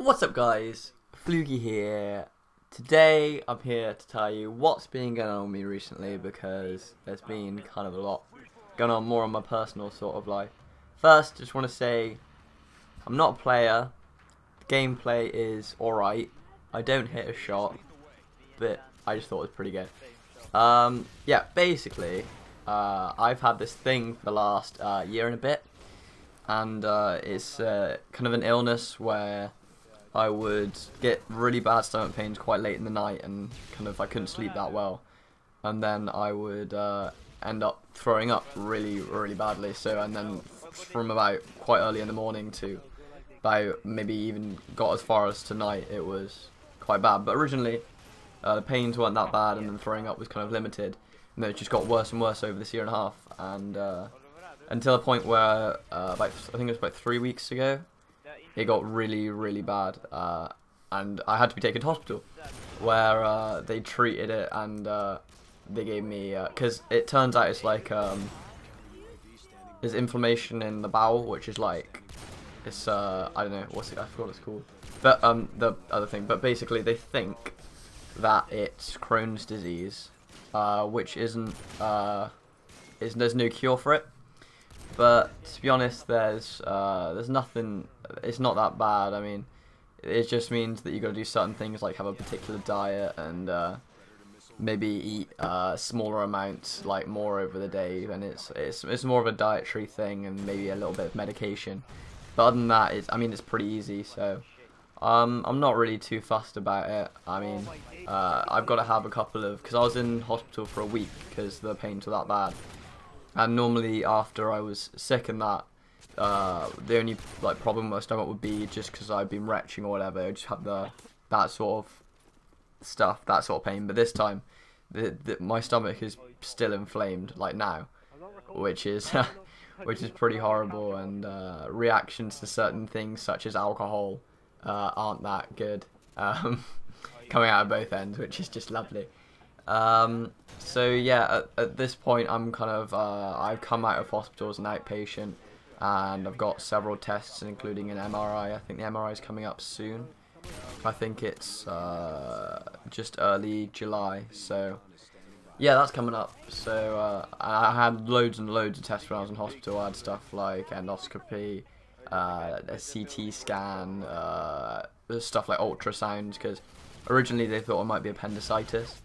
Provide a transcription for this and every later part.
What's up guys, Flugy here. Today I'm here to tell you what's been going on with me recently, because there's been kind of a lot going on more on my personal sort of life. First, just want to say I'm not a player. The gameplay is alright. I don't hit a shot, but I just thought it was pretty good. Yeah, basically I've had this thing for the last year and a bit, and it's kind of an illness where I would get really bad stomach pains quite late in the night, and kind of I couldn't sleep that well, and then I would end up throwing up really badly. So, and then from about quite early in the morning to about maybe even got as far as tonight, it was quite bad. But originally the pains weren't that bad, and then throwing up was kind of limited, and then it just got worse and worse over this year and a half, and until a point where I think it was about 3 weeks ago, it got really bad, and I had to be taken to hospital, where they treated it, and they gave me, because it turns out it's like there's inflammation in the bowel, which is like, it's I don't know I forgot what it's called, but the other thing, but basically they think that it's Crohn's disease, which isn't, there's no cure for it. But to be honest, there's nothing. It's not that bad. I mean, it just means that you got to do certain things, like have a particular diet, and maybe eat smaller amounts, like more over the day. And it's more of a dietary thing, and maybe a little bit of medication. But other than that, it's pretty easy. So I'm not really too fussed about it. I mean, I've got to have a couple of, because I was in hospital for a week because the pains were that bad. And normally after I was sick and that, the only problem with my stomach would be just because I'd been retching or whatever. I just have that sort of stuff, that sort of pain. But this time, my stomach is still inflamed, like now, which is pretty horrible. And reactions to certain things such as alcohol aren't that good, coming out of both ends, which is just lovely. So yeah, at this point I'm kind of, I've come out of hospital as an outpatient, and I've got several tests, including an MRI. I think the MRI is coming up soon. I think it's just early July, so yeah, that's coming up. So I had loads and loads of tests when I was in hospital. I had stuff like endoscopy, a CT scan, stuff like ultrasounds, because originally they thought it might be appendicitis.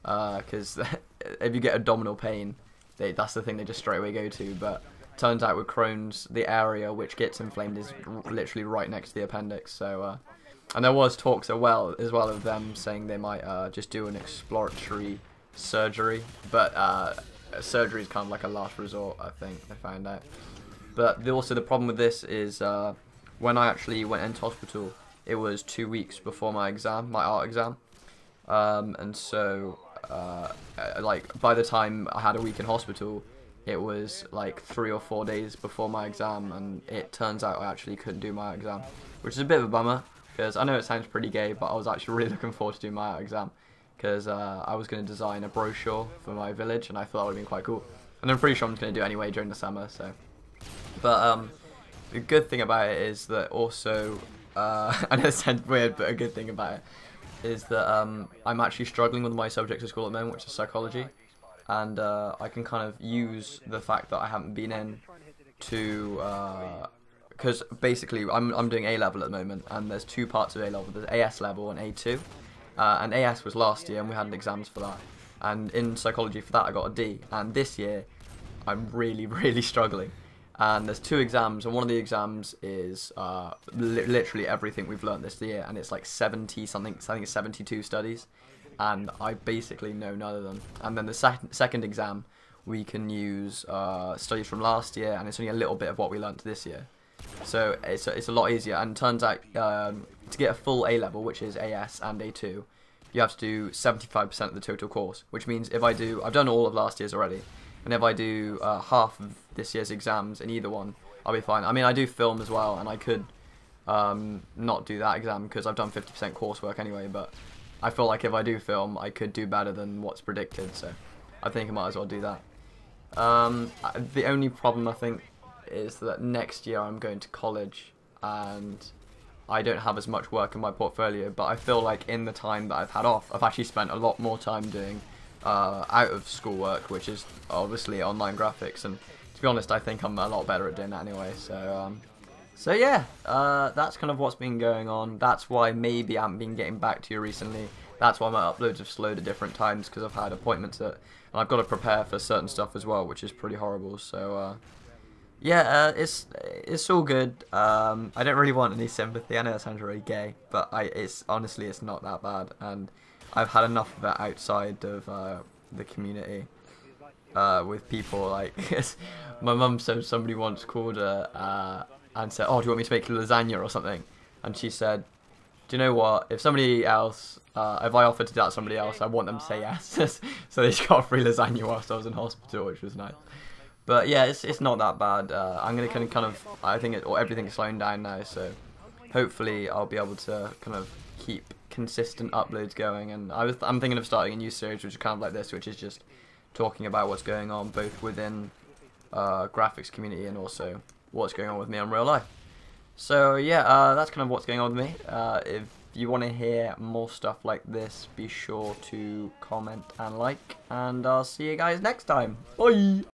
Because if you get abdominal pain, that's the thing they just straight away go to. But turns out with Crohn's, the area which gets inflamed is literally right next to the appendix. So, and there was talks as well of them saying they might just do an exploratory surgery, but surgery is kind of like a last resort, I think they found out. But also the problem with this is when I actually went into hospital, it was 2 weeks before my exam, my art exam, and so like by the time I had a week in hospital, it was like 3 or 4 days before my exam, and it turns out I actually couldn't do my exam, which is a bit of a bummer, because I know it sounds pretty gay, but I was actually really looking forward to doing my art exam, because I was going to design a brochure for my village, and I thought that would have been quite cool, and I'm pretty sure I'm going to do it anyway during the summer. So, but the good thing about it is that also, I know it sounds weird, but a good thing about it is that I'm actually struggling with my subject at school at the moment, which is psychology, and I can kind of use the fact that I haven't been in to, because basically I'm doing A level at the moment, and there's two parts of A level. There's AS level and A2, and AS was last year, and we had exams for that, and in psychology for that I got a D, and this year I'm really struggling. And there's 2 exams, and one of the exams is literally everything we've learned this year, and it's like 70 something, I think it's 72 studies, and I basically know none of them. And then the second exam, we can use studies from last year, and it's only a little bit of what we learned this year. So it's a lot easier, and it turns out to get a full A level, which is AS and A2, you have to do 75% of the total course, which means if I've done all of last year's already, and if I do half of this year's exams in either one, I'll be fine. I mean, I do film as well, and I could not do that exam because I've done 50% coursework anyway, but I feel like if I do film, I could do better than what's predicted, so I think I might as well do that. The only problem, I think, is that next year I'm going to college, and I don't have as much work in my portfolio, but I feel like in the time that I've had off, I've actually spent a lot more time doing out of school work, which is obviously online graphics, and to be honest, I think I'm a lot better at doing that anyway. So yeah, that's kind of what's been going on. That's why maybe I haven't been getting back to you recently. That's why my uploads have slowed at different times, because I've had appointments and I've got to prepare for certain stuff as well, which is pretty horrible. So yeah, it's all good. I don't really want any sympathy. I know that sounds really gay, but it's honestly, it's not that bad, and I've had enough of it outside of the community with people like my mum said somebody once called her and said, "Oh, do you want me to make lasagna or something?" And she said, "Do you know what? If somebody else, if I offered to do that to somebody else, I want them to say yes." So they just got free lasagna whilst I was in hospital, which was nice. But yeah, it's not that bad. I'm gonna kind of I think everything's slowing down now, so hopefully I'll be able to kind of keep consistent uploads going. And I'm thinking of starting a new series, which is kind of like this, which is just talking about what's going on both within graphics community and also what's going on with me in real life. So yeah, that's kind of what's going on with me. If you want to hear more stuff like this, be sure to comment and like, and I'll see you guys next time. Bye!